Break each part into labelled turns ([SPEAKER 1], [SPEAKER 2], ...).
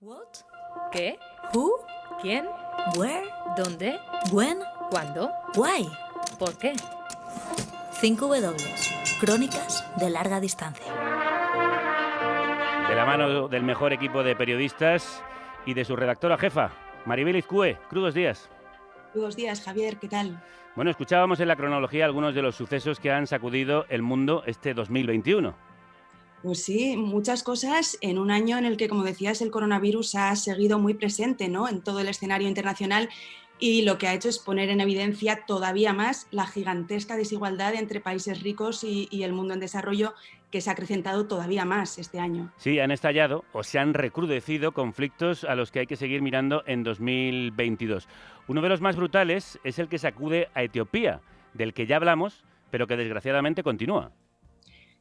[SPEAKER 1] What?
[SPEAKER 2] ¿Qué?
[SPEAKER 1] Who?
[SPEAKER 2] ¿Quién?
[SPEAKER 1] Where?
[SPEAKER 2] ¿Dónde?
[SPEAKER 1] When?
[SPEAKER 2] ¿Cuándo?
[SPEAKER 1] Why?
[SPEAKER 2] ¿Por qué?
[SPEAKER 1] 5W. Crónicas de larga distancia.
[SPEAKER 3] De la mano del mejor equipo de periodistas y de su redactora jefa, Maribel Izcue. Crudos días.
[SPEAKER 4] Buenos días, Javier, ¿qué tal?
[SPEAKER 3] Bueno, escuchábamos en la cronología algunos de los sucesos que han sacudido el mundo este 2021.
[SPEAKER 4] Pues sí, muchas cosas en un año en el que, como decías, el coronavirus ha seguido muy presente, ¿no?, en todo el escenario internacional, y lo que ha hecho es poner en evidencia todavía más la gigantesca desigualdad entre países ricos y el mundo en desarrollo, que se ha acrecentado todavía más este año.
[SPEAKER 3] Sí, han estallado o se han recrudecido conflictos a los que hay que seguir mirando en 2022. Uno de los más brutales es el que sacude a Etiopía, del que ya hablamos, pero que desgraciadamente continúa.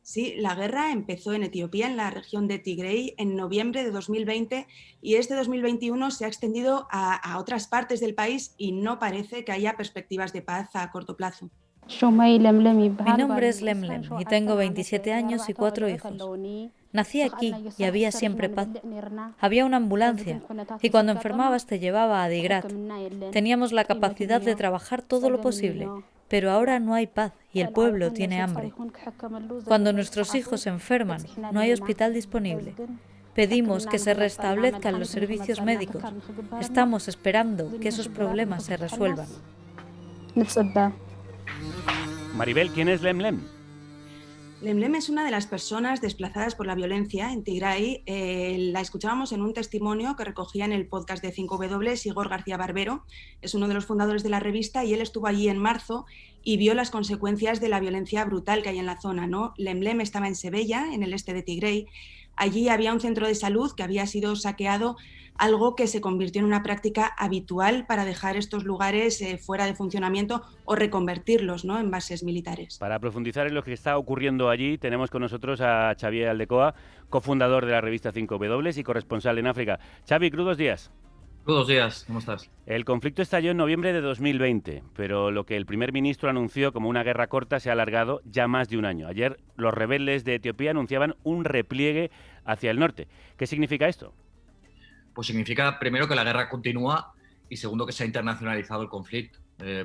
[SPEAKER 4] Sí, la guerra empezó en Etiopía, en la región de Tigray, en noviembre de 2020, y este 2021 se ha extendido a otras partes del país y no parece que haya perspectivas de paz a corto plazo.
[SPEAKER 5] Mi
[SPEAKER 2] nombre es Lemlem y tengo 27 años y 4 hijos. Nací aquí y había siempre paz. Había una ambulancia y cuando enfermabas te llevaba a Adigrat. Teníamos la capacidad de trabajar todo lo posible, pero ahora no hay paz y el pueblo tiene hambre. Cuando nuestros hijos se enferman, no hay hospital disponible. Pedimos que se restablezcan los servicios médicos. Estamos esperando que esos problemas se resuelvan.
[SPEAKER 3] Maribel, ¿quién es Lemlem?
[SPEAKER 4] Lemlem es una de las personas desplazadas por la violencia en Tigray. La escuchábamos en un testimonio que recogía en el podcast de 5W, Igor García Barbero. Es uno de los fundadores de la revista y él estuvo allí en marzo y vio las consecuencias de la violencia brutal que hay en la zona, ¿no? Lemlem estaba en Sebella, en el este de Tigray. Allí había un centro de salud que había sido saqueado, algo que se convirtió en una práctica habitual para dejar estos lugares fuera de funcionamiento o reconvertirlos, ¿no?, en bases militares.
[SPEAKER 3] Para profundizar en lo que está ocurriendo allí, tenemos con nosotros a Xavier Aldecoa, cofundador de la revista 5W y corresponsal en África. Xavi, crudos días.
[SPEAKER 6] Buenos días, ¿cómo estás?
[SPEAKER 3] El conflicto estalló en noviembre de 2020, pero lo que el primer ministro anunció como una guerra corta se ha alargado ya más de un año. Ayer los rebeldes de Etiopía anunciaban un repliegue hacia el norte. ¿Qué significa esto?
[SPEAKER 6] Pues significa, primero, que la guerra continúa y, segundo, que se ha internacionalizado el conflicto.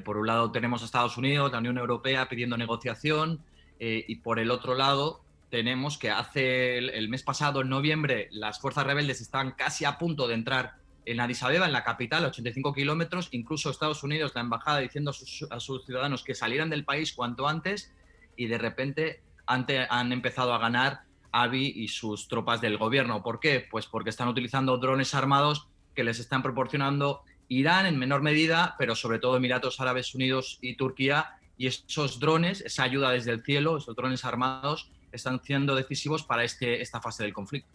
[SPEAKER 6] Por un lado tenemos a Estados Unidos, la Unión Europea pidiendo negociación y por el otro lado tenemos que hace el mes pasado, en noviembre, las fuerzas rebeldes están casi a punto de entrar en Addis Abeba, en la capital, a 85 kilómetros, incluso Estados Unidos, la embajada, diciendo a sus ciudadanos que salieran del país cuanto antes, y de repente han empezado a ganar Abiy y sus tropas del gobierno. ¿Por qué? Pues porque están utilizando drones armados que les están proporcionando Irán en menor medida, pero sobre todo Emiratos Árabes Unidos y Turquía, y esos drones, esa ayuda desde el cielo, esos drones armados, están siendo decisivos para esta fase del conflicto.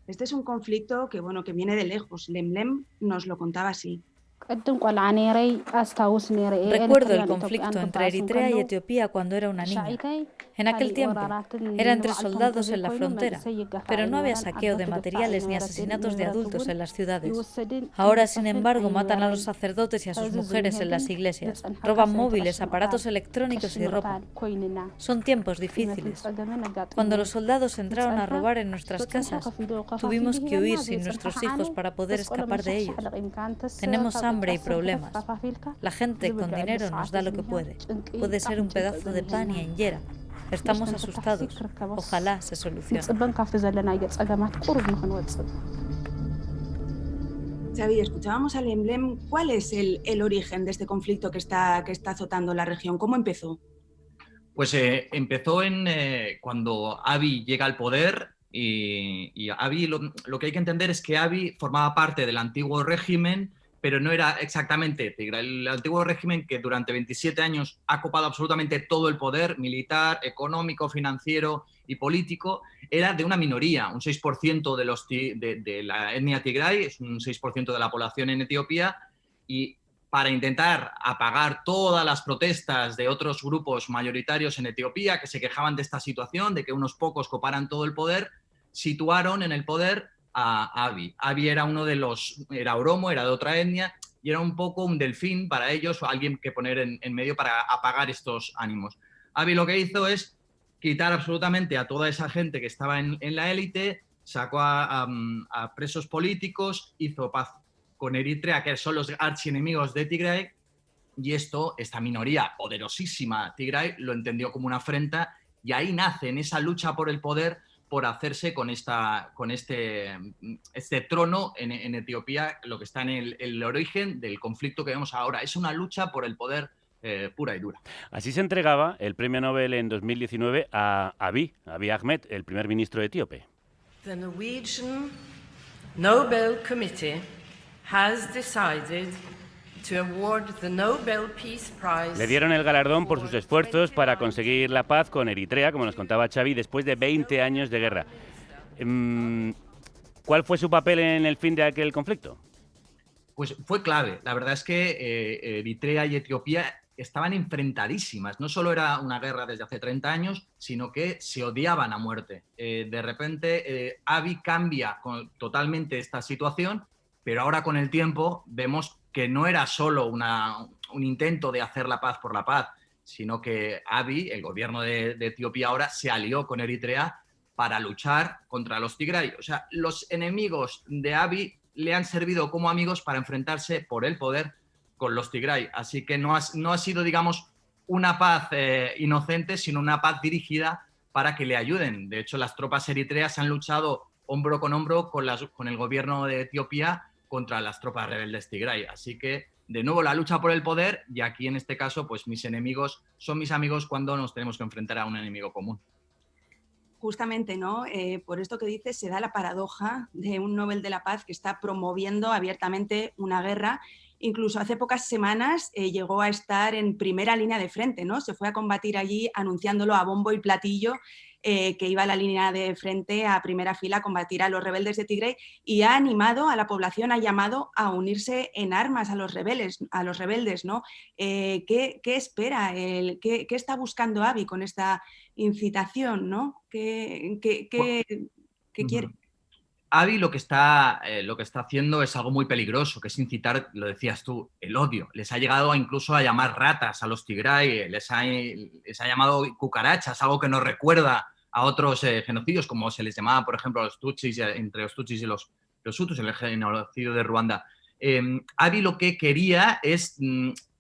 [SPEAKER 4] Este es un conflicto que viene de lejos. Lemlem nos lo contaba así.
[SPEAKER 2] Recuerdo el conflicto entre Eritrea y Etiopía cuando era una niña. En aquel tiempo era entre soldados en la frontera, pero no había saqueo de materiales ni asesinatos de adultos en las ciudades. Ahora, sin embargo, matan a los sacerdotes y a sus mujeres en las iglesias, roban móviles, aparatos electrónicos y ropa. Son tiempos difíciles. Cuando los soldados entraron a robar en nuestras casas, tuvimos que huir sin nuestros hijos para poder escapar de ellos. Tenemos hambre y problemas. La gente con dinero nos da lo que puede. Puede ser un pedazo de pan y injera. Estamos asustados. Ojalá se solucione.
[SPEAKER 4] Xavi, escuchábamos al Lemlem. ¿Cuál es el origen de este conflicto que está azotando la región? ¿Cómo empezó?
[SPEAKER 6] Pues empezó cuando Abiy llega al poder y Abiy, lo que hay que entender es que Abiy formaba parte del antiguo régimen, pero no era exactamente el antiguo régimen, que durante 27 años ha copado absolutamente todo el poder militar, económico, financiero y político. Era de una minoría, un 6% de la etnia Tigray, es un 6% de la población en Etiopía, y para intentar apagar todas las protestas de otros grupos mayoritarios en Etiopía que se quejaban de esta situación, de que unos pocos coparan todo el poder, situaron en el poder a Abiy. Abiy era era oromo, era de otra etnia, y era un poco un delfín para ellos, o alguien que poner en medio para apagar estos ánimos. Abiy lo que hizo es quitar absolutamente a toda esa gente que estaba en la élite, sacó a presos políticos, hizo paz con Eritrea, que son los archienemigos de Tigray, y esta minoría poderosísima Tigray lo entendió como una afrenta, y ahí nace, en esa lucha por el poder, por hacerse con este trono en Etiopía, lo que está en el origen del conflicto que vemos ahora. Es una lucha por el poder pura y dura.
[SPEAKER 3] Así se entregaba el premio Nobel en 2019 a Abiy Ahmed, el primer ministro etíope.
[SPEAKER 5] The Norwegian Nobel Committee has decided to award the Nobel Peace Prize.
[SPEAKER 3] Le dieron el galardón por sus esfuerzos para conseguir la paz con Eritrea, como nos contaba Xavi, después de 20 años de guerra. ¿Cuál fue su papel en el fin de aquel conflicto?
[SPEAKER 6] Pues fue clave. La verdad es que Eritrea y Etiopía estaban enfrentadísimas. No solo era una guerra desde hace 30 años, sino que se odiaban a muerte. De repente, Abiy cambia totalmente esta situación, pero ahora con el tiempo vemos que no era solo un intento de hacer la paz por la paz, sino que Abiy, el gobierno de Etiopía ahora, se alió con Eritrea para luchar contra los Tigray. O sea, los enemigos de Abiy le han servido como amigos para enfrentarse por el poder con los Tigray. Así que no ha sido, digamos, una paz inocente, sino una paz dirigida para que le ayuden. De hecho, las tropas eritreas han luchado hombro con hombro con el gobierno de Etiopía contra las tropas rebeldes Tigray. Así que, de nuevo, la lucha por el poder, y aquí en este caso, pues mis enemigos son mis amigos cuando nos tenemos que enfrentar a un enemigo común.
[SPEAKER 4] Justamente, ¿no? Por esto que dices, se da la paradoja de un Nobel de la Paz que está promoviendo abiertamente una guerra. Incluso hace pocas semanas llegó a estar en primera línea de frente, ¿no? Se fue a combatir allí anunciándolo a bombo y platillo, que iba a la línea de frente a primera fila a combatir a los rebeldes de Tigray, y ha animado a la población, ha llamado a unirse en armas a los rebeldes, ¿no? ¿Qué espera? ¿Qué está buscando Abiy con esta incitación, ¿no? ¿Qué quiere?
[SPEAKER 6] Abiy lo que está haciendo es algo muy peligroso, que es incitar, lo decías tú, el odio. Les ha llegado incluso a llamar ratas a los Tigray, les ha llamado cucarachas, algo que nos recuerda a otros genocidios, como se les llamaba, por ejemplo, a los Tutsis, entre los Tutsis y los Hutus, el genocidio de Ruanda. Abiy lo que quería es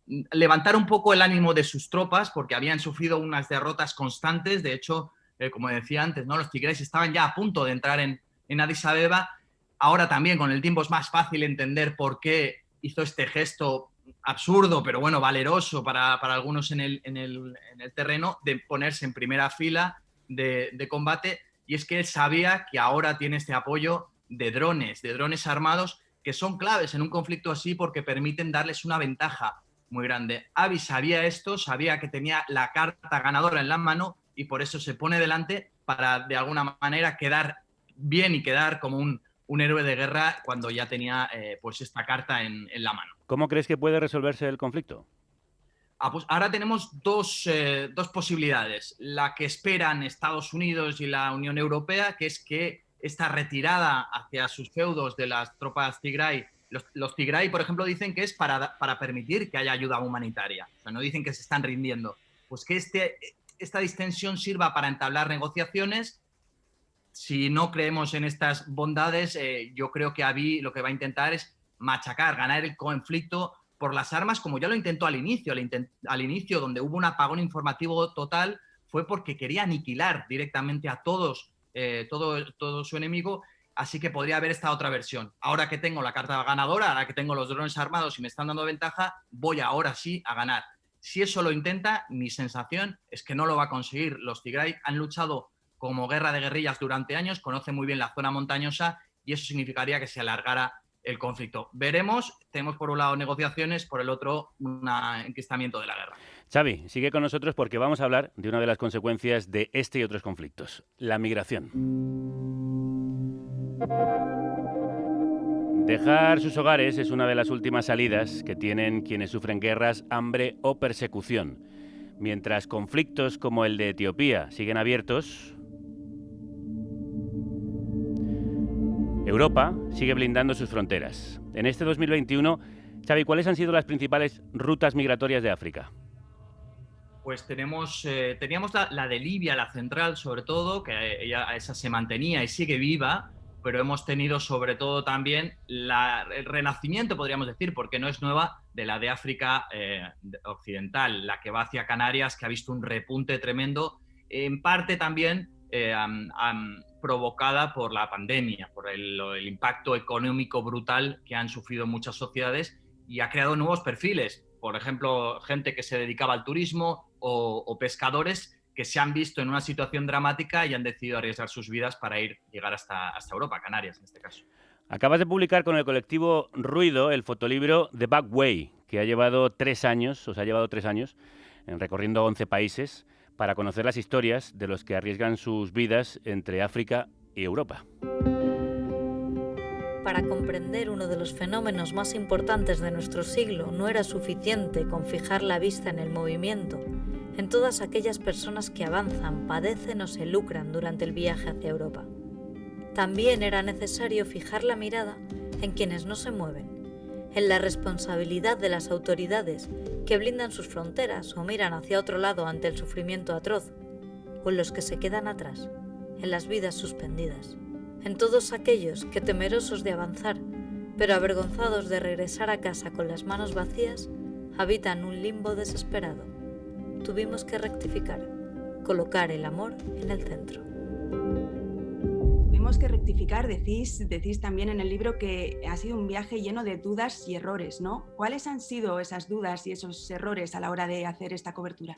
[SPEAKER 6] levantar un poco el ánimo de sus tropas, porque habían sufrido unas derrotas constantes. De hecho, como decía antes, ¿no? Los Tigray estaban ya a punto de entrar en Addis Abeba. Ahora también con el tiempo es más fácil entender por qué hizo este gesto absurdo, pero bueno, valeroso para algunos en el terreno, de ponerse en primera fila de combate, y es que él sabía que ahora tiene este apoyo de drones armados, que son claves en un conflicto así porque permiten darles una ventaja muy grande. Abiy sabía esto, sabía que tenía la carta ganadora en la mano, y por eso se pone delante para de alguna manera quedar bien y quedar como un héroe de guerra cuando ya tenía pues esta carta en la mano.
[SPEAKER 3] ¿Cómo crees que puede resolverse el conflicto?
[SPEAKER 6] Pues ahora tenemos dos posibilidades. La que esperan Estados Unidos y la Unión Europea, que es que esta retirada hacia sus feudos de las tropas Tigray, los Tigray, por ejemplo, dicen que es para permitir que haya ayuda humanitaria. O sea, no dicen que se están rindiendo. Pues que esta distensión sirva para entablar negociaciones. Si no creemos en estas bondades, yo creo que Abiy lo que va a intentar es machacar, ganar el conflicto por las armas, como ya lo intentó al inicio. Al inicio, donde hubo un apagón informativo total, fue porque quería aniquilar directamente a todo su enemigo. Así que podría haber esta otra versión. Ahora que tengo la carta ganadora, ahora que tengo los drones armados y me están dando ventaja, voy ahora sí a ganar. Si eso lo intenta, mi sensación es que no lo va a conseguir. Los Tigray han luchado como guerra de guerrillas durante años, conocen muy bien la zona montañosa, y eso significaría que se alargara el conflicto. Veremos. Tenemos por un lado negociaciones, por el otro un enquistamiento de la guerra.
[SPEAKER 3] Xavi, sigue con nosotros porque vamos a hablar de una de las consecuencias de este y otros conflictos, la migración. Dejar sus hogares es una de las últimas salidas que tienen quienes sufren guerras, hambre o persecución. Mientras conflictos como el de Etiopía siguen abiertos, Europa sigue blindando sus fronteras. En este 2021, Xavi, ¿cuáles han sido las principales rutas migratorias de África?
[SPEAKER 6] Pues teníamos la de Libia, la central sobre todo, que esa se mantenía y sigue viva, pero hemos tenido sobre todo también el renacimiento, podríamos decir, porque no es nueva, de la de África occidental, la que va hacia Canarias, que ha visto un repunte tremendo, en parte también provocada por la pandemia, por el impacto económico brutal que han sufrido muchas sociedades, y ha creado nuevos perfiles. Por ejemplo, gente que se dedicaba al turismo o pescadores que se han visto en una situación dramática y han decidido arriesgar sus vidas para llegar hasta Europa, Canarias en este caso.
[SPEAKER 3] Acabas de publicar con el colectivo Ruido el fotolibro The Back Way, que os ha llevado 3 años, recorriendo 11 países, para conocer las historias de los que arriesgan sus vidas entre África y Europa.
[SPEAKER 2] Para comprender uno de los fenómenos más importantes de nuestro siglo, no era suficiente con fijar la vista en el movimiento, en todas aquellas personas que avanzan, padecen o se lucran durante el viaje hacia Europa. También era necesario fijar la mirada en quienes no se mueven, en la responsabilidad de las autoridades que blindan sus fronteras o miran hacia otro lado ante el sufrimiento atroz, o en los que se quedan atrás, en las vidas suspendidas, en todos aquellos que, temerosos de avanzar, pero avergonzados de regresar a casa con las manos vacías, habitan un limbo desesperado. Tuvimos que rectificar, colocar el amor en el centro.
[SPEAKER 4] Tuvimos que rectificar, decís también en el libro que ha sido un viaje lleno de dudas y errores, ¿no? ¿Cuáles han sido esas dudas y esos errores a la hora de hacer esta cobertura?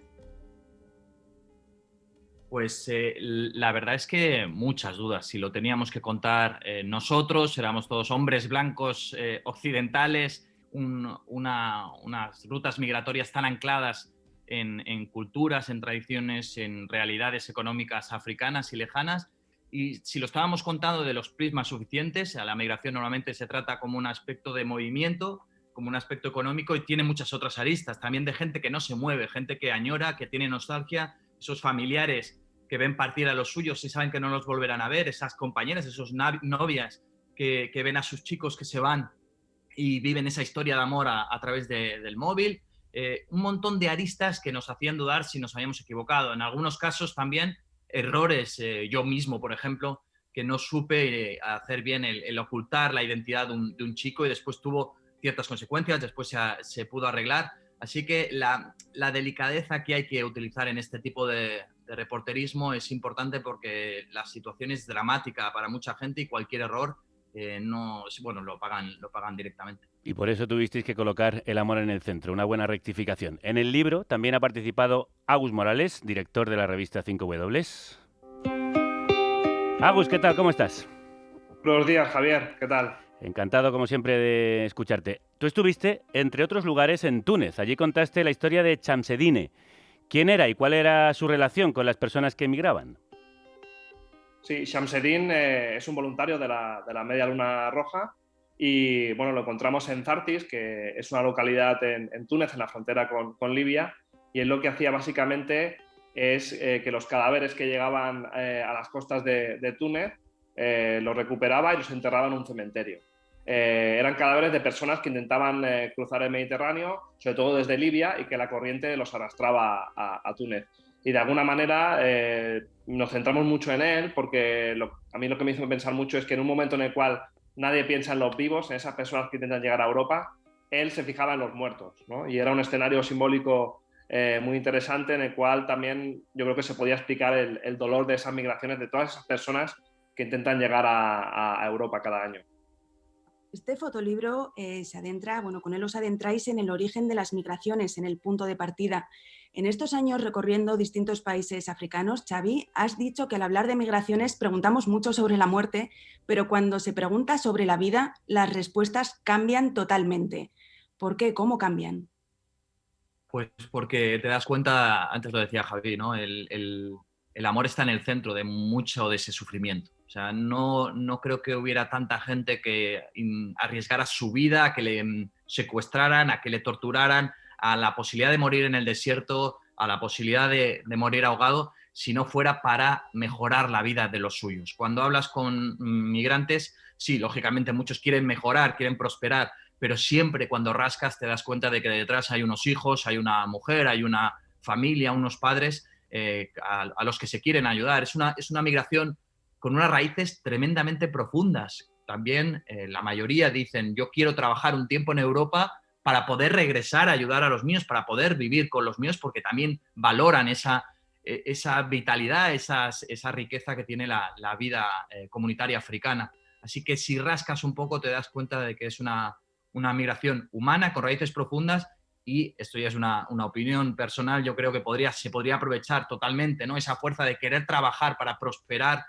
[SPEAKER 6] Pues la verdad es que muchas dudas. Si lo teníamos que contar nosotros, éramos todos hombres blancos occidentales, unas rutas migratorias tan ancladas en culturas, en tradiciones, en realidades económicas africanas y lejanas. Y si lo estábamos contando de los prismas suficientes, a la migración normalmente se trata como un aspecto de movimiento, como un aspecto económico, y tiene muchas otras aristas, también de gente que no se mueve, gente que añora, que tiene nostalgia, esos familiares que ven partir a los suyos y saben que no los volverán a ver, esas compañeras, esos novias que ven a sus chicos que se van y viven esa historia de amor a través del móvil. Un montón de aristas que nos hacían dudar si nos habíamos equivocado. En algunos casos también errores, yo mismo, por ejemplo, que no supe hacer bien el ocultar la identidad de un chico, y después tuvo ciertas consecuencias, después se pudo arreglar. Así que la delicadeza que hay que utilizar en este tipo de reporterismo es importante, porque la situación es dramática para mucha gente y cualquier error lo pagan directamente.
[SPEAKER 3] Y por eso tuvisteis que colocar el amor en el centro, una buena rectificación. En el libro también ha participado Agus Morales, director de la revista 5W. Agus, ¿qué tal? ¿Cómo estás?
[SPEAKER 7] Buenos días, Javier. ¿Qué tal?
[SPEAKER 3] Encantado, como siempre, de escucharte. Tú estuviste, entre otros lugares, en Túnez. Allí contaste la historia de Chamsedine. ¿Quién era y cuál era su relación con las personas que emigraban?
[SPEAKER 7] Sí, Chamsedine es un voluntario de la Media Luna Roja y bueno, lo encontramos en Zartis, que es una localidad en Túnez, en la frontera con Libia, y él lo que hacía básicamente es que los cadáveres que llegaban a las costas de Túnez los recuperaba y los enterraba en un cementerio. Eran cadáveres de personas que intentaban cruzar el Mediterráneo, sobre todo desde Libia, y que la corriente los arrastraba a Túnez. Y de alguna manera nos centramos mucho en él, porque a mí lo que me hizo pensar mucho es que en un momento en el cual nadie piensa en los vivos, en esas personas que intentan llegar a Europa, él se fijaba en los muertos, ¿no? Y era un escenario simbólico muy interesante, en el cual también yo creo que se podía explicar el dolor de esas migraciones, de todas esas personas que intentan llegar a Europa cada año.
[SPEAKER 4] Este fotolibro se adentra, con él os adentráis en el origen de las migraciones, en el punto de partida. En estos años recorriendo distintos países africanos, Xavi, has dicho que al hablar de migraciones preguntamos mucho sobre la muerte, pero cuando se pregunta sobre la vida, las respuestas cambian totalmente. ¿Por qué? ¿Cómo cambian?
[SPEAKER 6] Pues porque te das cuenta, antes lo decía Javi, ¿no? El amor está en el centro de mucho de ese sufrimiento. O sea, no creo que hubiera tanta gente que arriesgara su vida a que le secuestraran, a que le torturaran, a la posibilidad de morir en el desierto, a la posibilidad de morir ahogado, si no fuera para mejorar la vida de los suyos. Cuando hablas con migrantes, sí, lógicamente muchos quieren mejorar, quieren prosperar, pero siempre cuando rascas te das cuenta de que detrás hay unos hijos, hay una mujer, hay una familia, unos padres a los que se quieren ayudar. Es una migración con unas raíces tremendamente profundas. También la mayoría dicen, yo quiero trabajar un tiempo en Europa para poder regresar a ayudar a los míos, para poder vivir con los míos, porque también valoran esa vitalidad, esa riqueza que tiene la vida comunitaria africana. Así que si rascas un poco te das cuenta de que es una migración humana con raíces profundas, y esto ya es una opinión personal. Yo creo que se podría aprovechar totalmente, ¿no?, esa fuerza de querer trabajar para prosperar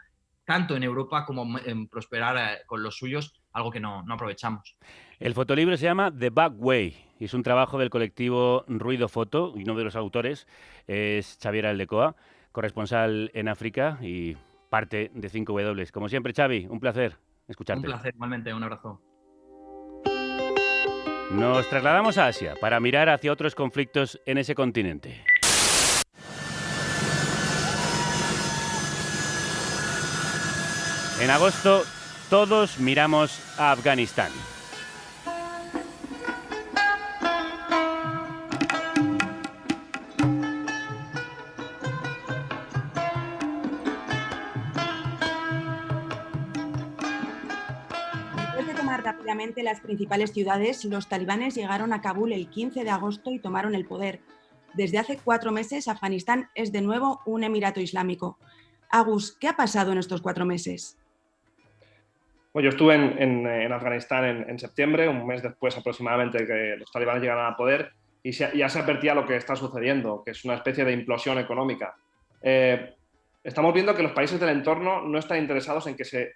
[SPEAKER 6] tanto en Europa como en prosperar con los suyos, algo que no aprovechamos.
[SPEAKER 3] El fotolibro se llama The Back Way y es un trabajo del colectivo Ruido Foto, y uno de los autores es Xavier Aldecoa, corresponsal en África y parte de 5W. Como siempre, Xavi, un placer escucharte.
[SPEAKER 6] Un placer, igualmente, un abrazo.
[SPEAKER 3] Nos trasladamos a Asia para mirar hacia otros conflictos en ese continente. En agosto, todos miramos a Afganistán.
[SPEAKER 4] Rápidamente las principales ciudades, los talibanes llegaron a Kabul el 15 de agosto y tomaron el poder. Desde hace 4 meses, Afganistán es de nuevo un emirato islámico. Agus, ¿qué ha pasado en estos 4 meses?
[SPEAKER 7] Bueno, yo estuve en Afganistán en septiembre, un mes después aproximadamente que los talibanes llegaron al poder, y ya se advertía lo que está sucediendo, que es una especie de implosión económica. Estamos viendo que los países del entorno no están interesados en que se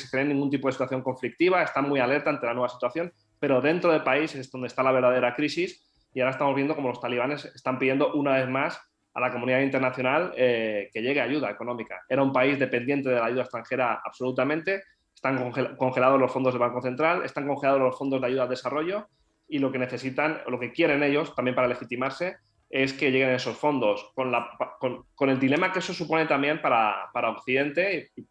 [SPEAKER 7] cree ningún tipo de situación conflictiva, están muy alerta ante la nueva situación, pero dentro del país es donde está la verdadera crisis, y ahora estamos viendo cómo los talibanes están pidiendo una vez más a la comunidad internacional que llegue ayuda económica. Era un país dependiente de la ayuda extranjera absolutamente, están congelados los fondos del Banco Central, están congelados los fondos de ayuda al desarrollo, y lo que necesitan, o lo que quieren ellos, también para legitimarse, es que lleguen esos fondos, con el dilema que eso supone también para Occidente y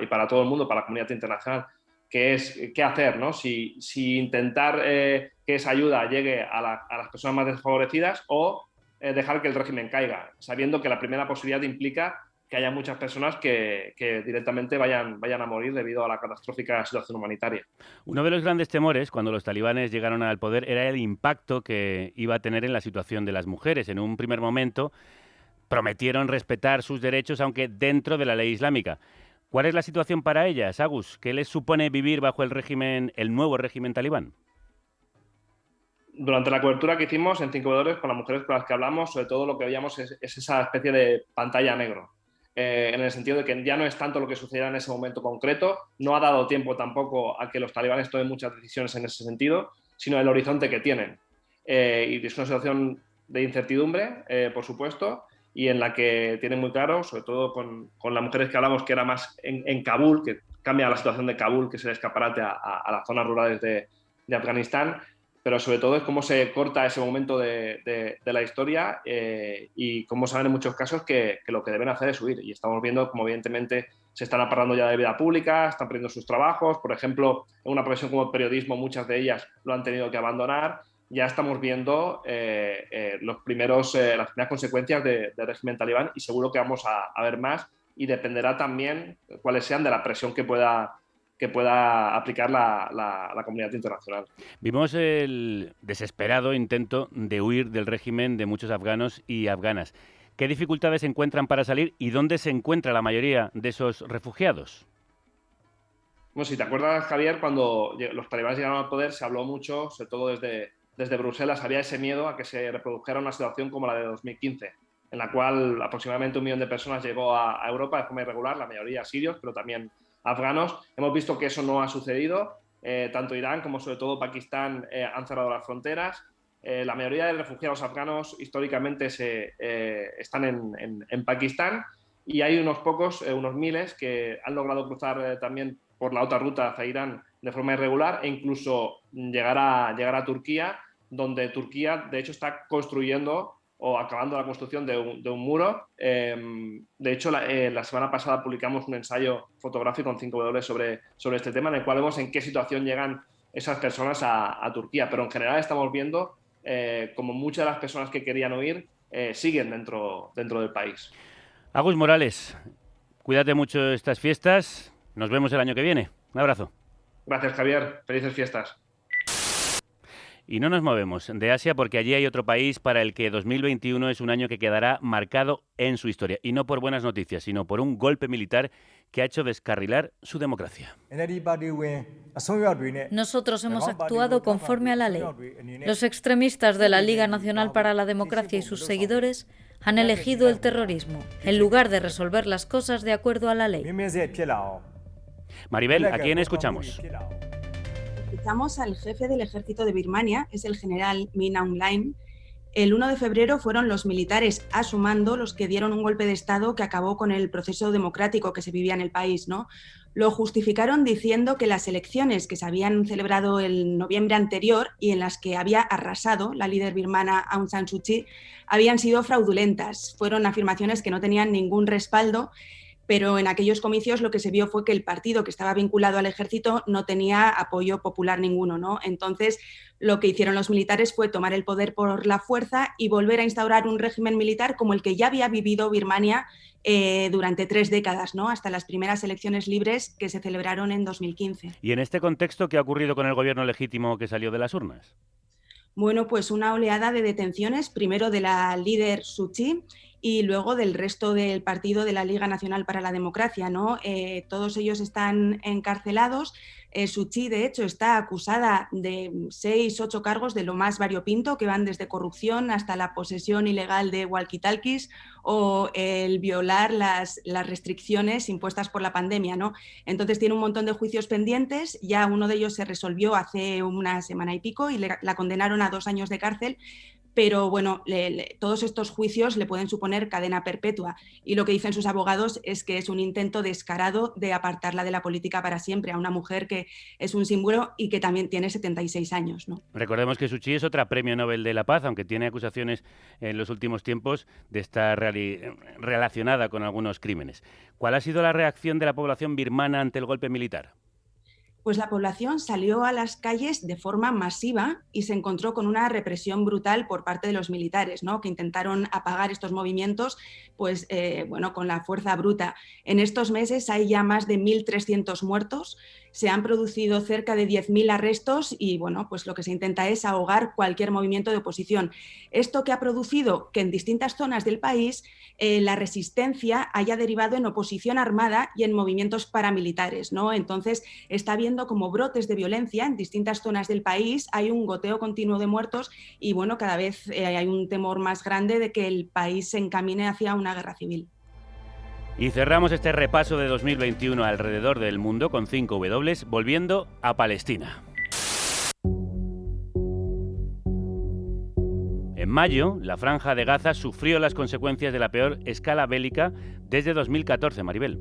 [SPEAKER 7] para todo el mundo, para la comunidad internacional, que es qué hacer, ¿no? Si intentar que esa ayuda llegue a las personas más desfavorecidas o dejar que el régimen caiga, sabiendo que la primera posibilidad implica que haya muchas personas que directamente vayan a morir debido a la catastrófica situación humanitaria.
[SPEAKER 3] Uno de los grandes temores cuando los talibanes llegaron al poder era el impacto que iba a tener en la situación de las mujeres. En un primer momento prometieron respetar sus derechos, aunque dentro de la ley islámica. ¿Cuál es la situación para ellas, Agus? ¿Qué les supone vivir bajo el nuevo régimen talibán?
[SPEAKER 7] Durante la cobertura que hicimos en 5W con las mujeres con las que hablamos, sobre todo lo que veíamos es esa especie de pantalla negro. En el sentido de que ya no es tanto lo que sucediera en ese momento concreto, no ha dado tiempo tampoco a que los talibanes tomen muchas decisiones en ese sentido, sino el horizonte que tienen. Y es una situación de incertidumbre, por supuesto, y en la que tienen muy claro, sobre todo con las mujeres que hablamos, que era más en Kabul, que cambia la situación de Kabul, que es el escaparate a las zonas rurales de Afganistán, pero sobre todo es cómo se corta ese momento de la historia y cómo saben en muchos casos que lo que deben hacer es huir. Y estamos viendo cómo evidentemente se están apartando ya de vida pública, están perdiendo sus trabajos. Por ejemplo, en una profesión como el periodismo, muchas de ellas lo han tenido que abandonar. Ya estamos viendo las primeras consecuencias del régimen talibán, y seguro que vamos a ver más, y dependerá también cuáles sean de la presión que pueda aplicar la comunidad internacional.
[SPEAKER 3] Vimos el desesperado intento de huir del régimen de muchos afganos y afganas. ¿Qué dificultades encuentran para salir y dónde se encuentra la mayoría de esos refugiados?
[SPEAKER 7] Bueno, si te acuerdas, Javier, cuando los talibanes llegaron al poder se habló mucho, sobre todo desde Bruselas, había ese miedo a que se reprodujera una situación como la de 2015, en la cual aproximadamente 1 millón de personas llegó a Europa de forma irregular, la mayoría sirios, pero también afganos. Hemos visto que eso no ha sucedido. Tanto Irán como sobre todo Pakistán han cerrado las fronteras. La mayoría de refugiados afganos históricamente están en Pakistán, y hay unos pocos, unos miles, que han logrado cruzar también por la otra ruta hacia Irán de forma irregular e incluso llegar a Turquía, donde Turquía de hecho está construyendo o acabando la construcción de un muro. De hecho, la semana pasada publicamos un ensayo fotográfico en 5W sobre este tema, en el cual vemos en qué situación llegan esas personas a Turquía. Pero en general estamos viendo como muchas de las personas que querían huir siguen dentro del país.
[SPEAKER 3] Agus Morales, Cuídate mucho estas fiestas. Nos vemos el año que viene. Un abrazo.
[SPEAKER 7] Gracias, Javier. Felices fiestas.
[SPEAKER 3] Y no nos movemos de Asia porque allí hay otro país para el que 2021 es un año que quedará marcado en su historia. Y no por buenas noticias, sino por un golpe militar que ha hecho descarrilar su democracia.
[SPEAKER 2] Nosotros hemos actuado conforme a la ley. Los extremistas de la Liga Nacional para la Democracia y sus seguidores han elegido el terrorismo, en lugar de resolver las cosas de acuerdo a la ley.
[SPEAKER 3] Maribel, ¿a quién escuchamos?
[SPEAKER 4] Escuchamos al jefe del ejército de Birmania, es el general Min Aung Hlaing. El 1 de febrero fueron los militares a su mando los que dieron un golpe de Estado que acabó con el proceso democrático que se vivía en el país, ¿no? Lo justificaron diciendo que las elecciones que se habían celebrado el noviembre anterior y en las que había arrasado la líder birmana Aung San Suu Kyi habían sido fraudulentas. Fueron afirmaciones que no tenían ningún respaldo, pero en aquellos comicios lo que se vio fue que el partido que estaba vinculado al ejército no tenía apoyo popular ninguno, ¿no? Entonces, lo que hicieron los militares fue tomar el poder por la fuerza y volver a instaurar un régimen militar como el que ya había vivido Birmania durante 3 décadas, ¿no? Hasta las primeras elecciones libres que se celebraron en 2015.
[SPEAKER 3] ¿Y en este contexto qué ha ocurrido con el gobierno legítimo que salió de las urnas?
[SPEAKER 4] Bueno, pues una oleada de detenciones, primero de la líder Suu Kyi y luego del resto del partido de la Liga Nacional para la Democracia, ¿no? Todos ellos están encarcelados. Suu Kyi, de hecho, está acusada de 6-8 cargos de lo más variopinto, que van desde corrupción hasta la posesión ilegal de walkie-talkies o el violar las restricciones impuestas por la pandemia, ¿no? Entonces tiene un montón de juicios pendientes, ya uno de ellos se resolvió hace una semana y pico y la condenaron a 2 años de cárcel. Pero bueno, todos estos juicios le pueden suponer cadena perpetua y lo que dicen sus abogados es que es un intento descarado de apartarla de la política para siempre, a una mujer que es un símbolo y que también tiene 76 años, ¿no?
[SPEAKER 3] Recordemos que Suu Kyi es otra premio Nobel de la Paz, aunque tiene acusaciones en los últimos tiempos de estar relacionada con algunos crímenes. ¿Cuál ha sido la reacción de la población birmana ante el golpe militar?
[SPEAKER 4] Pues la población salió a las calles de forma masiva y se encontró con una represión brutal por parte de los militares, ¿no? Que intentaron apagar estos movimientos pues, con la fuerza bruta. En estos meses hay ya más de 1.300 muertos, se han producido cerca de 10.000 arrestos y bueno, pues lo que se intenta es ahogar cualquier movimiento de oposición. Esto que ha producido que en distintas zonas del país la resistencia haya derivado en oposición armada y en movimientos paramilitares, ¿no? Entonces está habiendo como brotes de violencia en distintas zonas del país, hay un goteo continuo de muertos y bueno, cada vez hay un temor más grande de que el país se encamine hacia una guerra civil.
[SPEAKER 3] Y cerramos este repaso de 2021 alrededor del mundo con 5 W, volviendo a Palestina. En mayo, la Franja de Gaza sufrió las consecuencias de la peor escala bélica desde 2014, Maribel.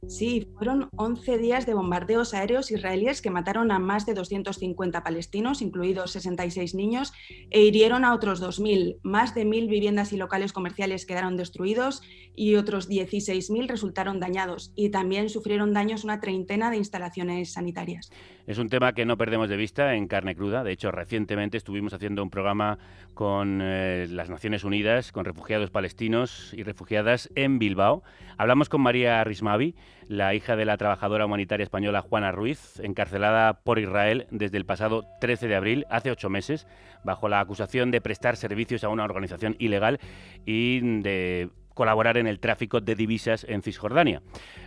[SPEAKER 4] Sí, fueron 11 días de bombardeos aéreos israelíes que mataron a más de 250 palestinos, incluidos 66 niños, e hirieron a otros 2.000. Más de 1.000 viviendas y locales comerciales quedaron destruidos y otros 16.000 resultaron dañados. Y también sufrieron daños una treintena de instalaciones sanitarias.
[SPEAKER 3] Es un tema que no perdemos de vista en Carne Cruda. De hecho, recientemente estuvimos haciendo un programa con las Naciones Unidas, con refugiados palestinos y refugiadas en Bilbao. Hablamos con María Rismavi, la hija de la trabajadora humanitaria española Juana Ruiz, encarcelada por Israel desde el pasado 13 de abril, hace 8 meses, bajo la acusación de prestar servicios a una organización ilegal y de colaborar en el tráfico de divisas en Cisjordania.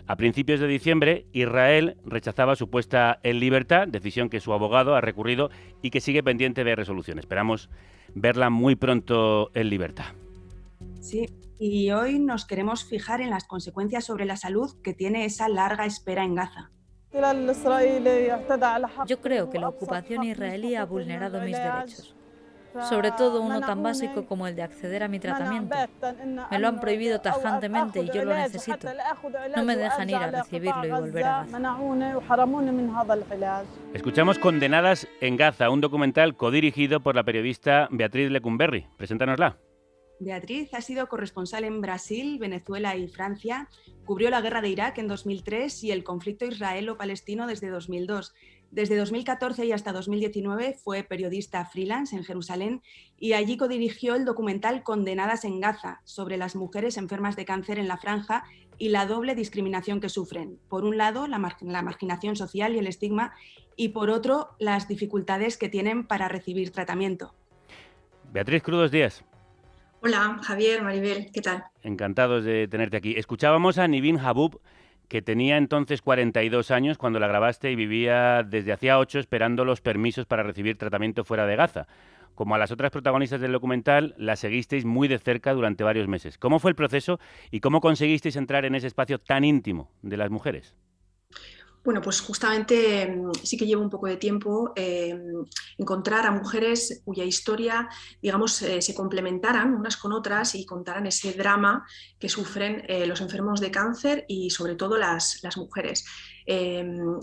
[SPEAKER 3] A principios de diciembre, Israel rechazaba su puesta en libertad, decisión que su abogado ha recurrido y que sigue pendiente de resolución. Esperamos verla muy pronto en libertad.
[SPEAKER 4] Sí, y hoy nos queremos fijar en las consecuencias sobre la salud que tiene esa larga espera en Gaza.
[SPEAKER 2] Yo creo que la ocupación israelí ha vulnerado mis derechos. Sobre todo uno tan básico como el de acceder a mi tratamiento. Me lo han prohibido tajantemente y yo lo necesito. No me dejan ir a recibirlo y volver a Gaza.
[SPEAKER 3] Escuchamos Condenadas en Gaza, un documental codirigido por la periodista Beatriz Lecumberri. Preséntanosla.
[SPEAKER 4] Beatriz ha sido corresponsal en Brasil, Venezuela y Francia. Cubrió la guerra de Irak en 2003 y el conflicto israelo-palestino desde 2002. Desde 2014 y hasta 2019 fue periodista freelance en Jerusalén y allí codirigió el documental Condenadas en Gaza, sobre las mujeres enfermas de cáncer en la franja y la doble discriminación que sufren. Por un lado, la marginación social y el estigma, y por otro, las dificultades que tienen para recibir tratamiento.
[SPEAKER 3] Beatriz, crudos días.
[SPEAKER 8] Hola, Javier, Maribel, ¿qué tal?
[SPEAKER 3] Encantados de tenerte aquí. Escuchábamos a Nivin Habub, que tenía entonces 42 años cuando la grabaste y vivía desde hacía 8 esperando los permisos para recibir tratamiento fuera de Gaza. Como a las otras protagonistas del documental, la seguisteis muy de cerca durante varios meses. ¿Cómo fue el proceso y cómo conseguisteis entrar en ese espacio tan íntimo de las mujeres?
[SPEAKER 8] Bueno, pues justamente sí que llevo un poco de tiempo encontrar a mujeres cuya historia, digamos, se complementaran unas con otras y contaran ese drama que sufren los enfermos de cáncer y sobre todo las mujeres.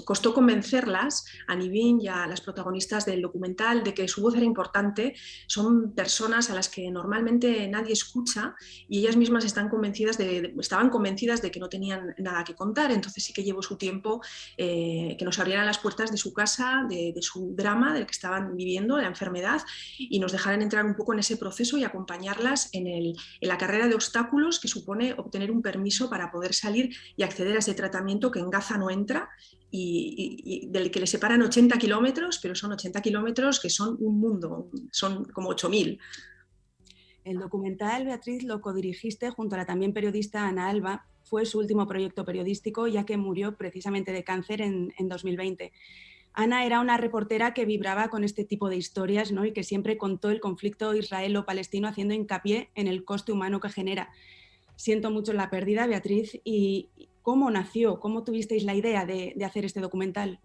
[SPEAKER 8] Costó convencerlas, a Nivin y a las protagonistas del documental, de que su voz era importante. Son personas a las que normalmente nadie escucha y ellas mismas estaban convencidas de que no tenían nada que contar. Entonces sí que llevó su tiempo que nos abrieran las puertas de su casa, de su drama, del que estaban viviendo, de la enfermedad, y nos dejaran entrar un poco en ese proceso y acompañarlas en la carrera de obstáculos que supone obtener un permiso para poder salir y acceder a ese tratamiento que en Gaza no entra y del que le separan 80 kilómetros, pero son 80 kilómetros que son un mundo, son como 8.000.
[SPEAKER 4] El documental, Beatriz, lo codirigiste junto a la también periodista Ana Alba. Fue su último proyecto periodístico, ya que murió precisamente de cáncer en 2020. Ana era una reportera que vibraba con este tipo de historias, ¿no? Y que siempre contó el conflicto israelo-palestino haciendo hincapié en el coste humano que genera. Siento mucho la pérdida, Beatriz. ¿Y cómo nació? ¿Cómo tuvisteis la idea de hacer este documental?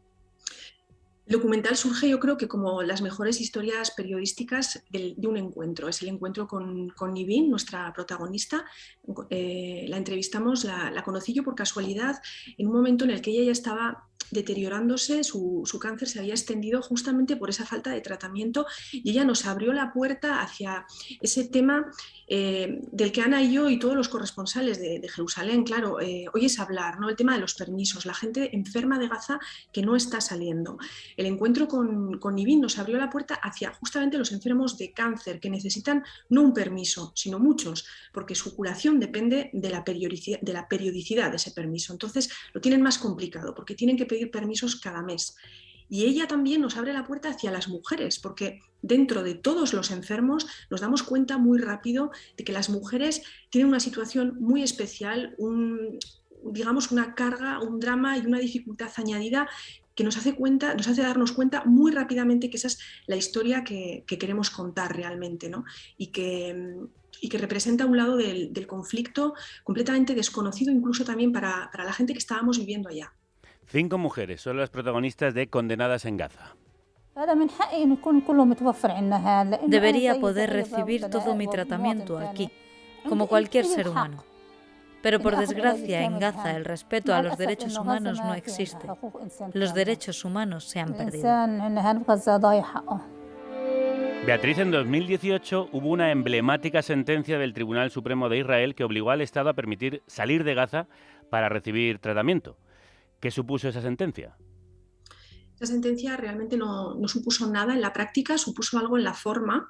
[SPEAKER 8] El documental surge, yo creo que como las mejores historias periodísticas de un encuentro. Es el encuentro con Nivin, nuestra protagonista. La entrevistamos, la conocí yo por casualidad en un momento en el que ella ya estaba deteriorándose, su cáncer se había extendido justamente por esa falta de tratamiento y ella nos abrió la puerta hacia ese tema del que Ana y yo y todos los corresponsales de Jerusalén, claro, oyes hablar, ¿no? El tema de los permisos, la gente enferma de Gaza que no está saliendo. El encuentro con Nivin nos abrió la puerta hacia justamente los enfermos de cáncer que necesitan no un permiso, sino muchos, porque su curación depende de la periodicidad de ese permiso. Entonces lo tienen más complicado porque tienen que pedir permisos cada mes. Y ella también nos abre la puerta hacia las mujeres, porque dentro de todos los enfermos nos damos cuenta muy rápido de que las mujeres tienen una situación muy especial, digamos una carga, un drama y una dificultad añadida que nos hace darnos cuenta muy rápidamente que esa es la historia que queremos contar realmente, ¿no? Y que representa un lado del conflicto completamente desconocido incluso también para la gente que estábamos viviendo allá.
[SPEAKER 3] 5 mujeres son las protagonistas de Condenadas en Gaza.
[SPEAKER 2] Debería poder recibir todo mi tratamiento aquí, como cualquier ser humano. Pero por desgracia, en Gaza el respeto a los derechos humanos no existe. Los derechos humanos se han perdido.
[SPEAKER 3] Beatriz, en 2018 hubo una emblemática sentencia del Tribunal Supremo de Israel que obligó al Estado a permitir salir de Gaza para recibir tratamiento. ¿Qué supuso esa sentencia?
[SPEAKER 8] Esa sentencia realmente no supuso nada en la práctica, supuso algo en la forma.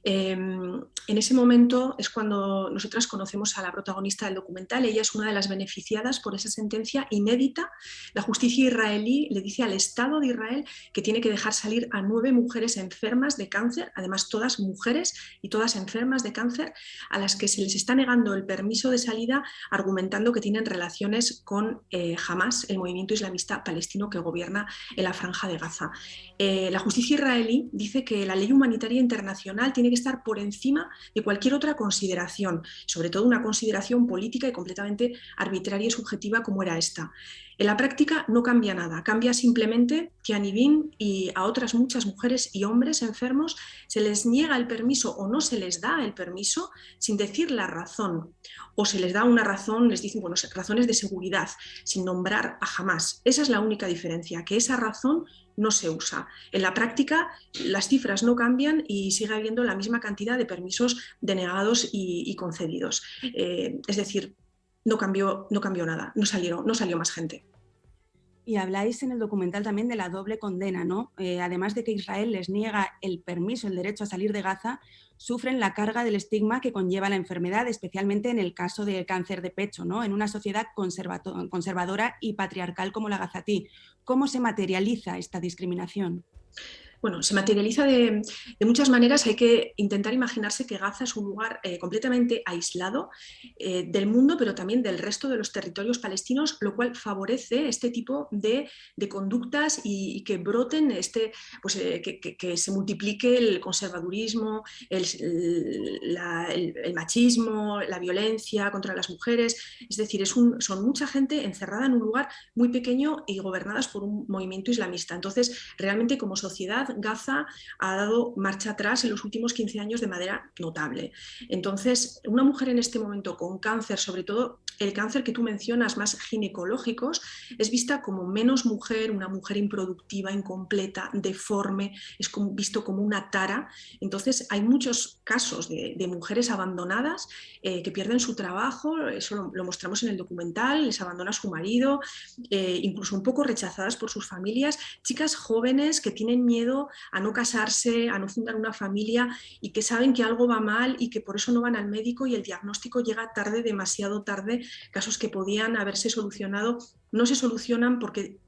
[SPEAKER 8] En ese momento es cuando nosotras conocemos a la protagonista del documental. Ella es una de las beneficiadas por esa sentencia inédita. La justicia israelí le dice al Estado de Israel que tiene que dejar salir a 9 mujeres enfermas de cáncer, además todas mujeres y todas enfermas de cáncer, a las que se les está negando el permiso de salida argumentando que tienen relaciones con Hamas, el movimiento islamista palestino que gobierna en la Franja de Gaza. La justicia israelí dice que la ley humanitaria internacional tiene que estar por encima de cualquier otra consideración, sobre todo una consideración política y completamente arbitraria y subjetiva como era esta. En la práctica no cambia nada, cambia simplemente que a Nivin y a otras muchas mujeres y hombres enfermos se les niega el permiso o no se les da el permiso sin decir la razón, o se les da una razón, les dicen, bueno, razones de seguridad, sin nombrar a Hamas. Esa es la única diferencia, que esa razón no se usa. En la práctica las cifras no cambian y sigue habiendo la misma cantidad de permisos denegados y concedidos. Es decir, no cambió nada, no salió más gente.
[SPEAKER 4] Y habláis en el documental también de la doble condena, ¿no? Además de que Israel les niega el permiso, el derecho a salir de Gaza, sufren la carga del estigma que conlleva la enfermedad, especialmente en el caso del cáncer de pecho, ¿no? En una sociedad conservadora y patriarcal como la gazatí. ¿Cómo se materializa esta discriminación?
[SPEAKER 8] Bueno, se materializa de muchas maneras. Hay que intentar imaginarse que Gaza es un lugar completamente aislado del mundo, pero también del resto de los territorios palestinos, lo cual favorece este tipo de conductas y que broten, que se multiplique el conservadurismo, el machismo, la violencia contra las mujeres. Es decir, son mucha gente encerrada en un lugar muy pequeño y gobernadas por un movimiento islamista. Entonces, realmente como sociedad, Gaza ha dado marcha atrás en los últimos 15 años de manera notable. Entonces, una mujer en este momento con cáncer, sobre todo el cáncer que tú mencionas, más ginecológicos, es vista como menos mujer, una mujer improductiva, incompleta, deforme, es visto como una tara. Entonces, hay muchos casos de mujeres abandonadas que pierden su trabajo, eso lo mostramos en el documental, les abandona su marido, incluso un poco rechazadas por sus familias, chicas jóvenes que tienen miedo a no casarse, a no fundar una familia y que saben que algo va mal y que por eso no van al médico y el diagnóstico llega tarde, demasiado tarde. Casos que podían haberse solucionado no se solucionan porque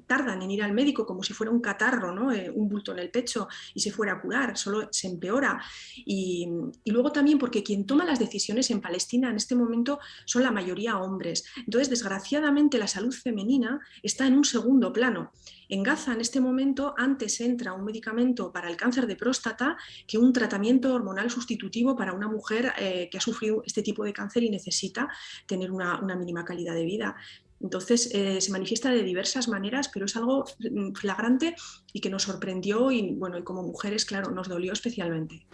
[SPEAKER 8] tardan en ir al médico como si fuera un catarro, ¿no? Un bulto en el pecho y se fuera a curar, solo se empeora. Y luego también porque quien toma las decisiones en Palestina en este momento son la mayoría hombres. Entonces, desgraciadamente, la salud femenina está en un segundo plano. En Gaza, en este momento, antes entra un medicamento para el cáncer de próstata que un tratamiento hormonal sustitutivo para una mujer que ha sufrido este tipo de cáncer y necesita tener una mínima calidad de vida. Entonces, se manifiesta de diversas maneras, pero es algo flagrante y que nos sorprendió y, bueno, y como mujeres, claro, nos dolió especialmente.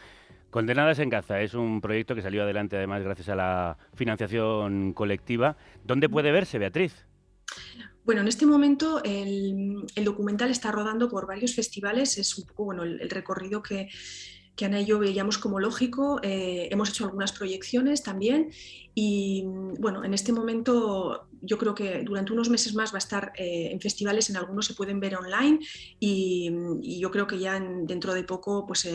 [SPEAKER 3] Condenadas en Gaza es un proyecto que salió adelante, además, gracias a la financiación colectiva. ¿Dónde puede verse, Beatriz?
[SPEAKER 8] Bueno, en este momento el documental está rodando por varios festivales. Es un poco el recorrido que Ana y yo veíamos como lógico. Hemos hecho algunas proyecciones también y bueno, en este momento yo creo que durante unos meses más va a estar en festivales, en algunos se pueden ver online y yo creo que ya dentro de poco pues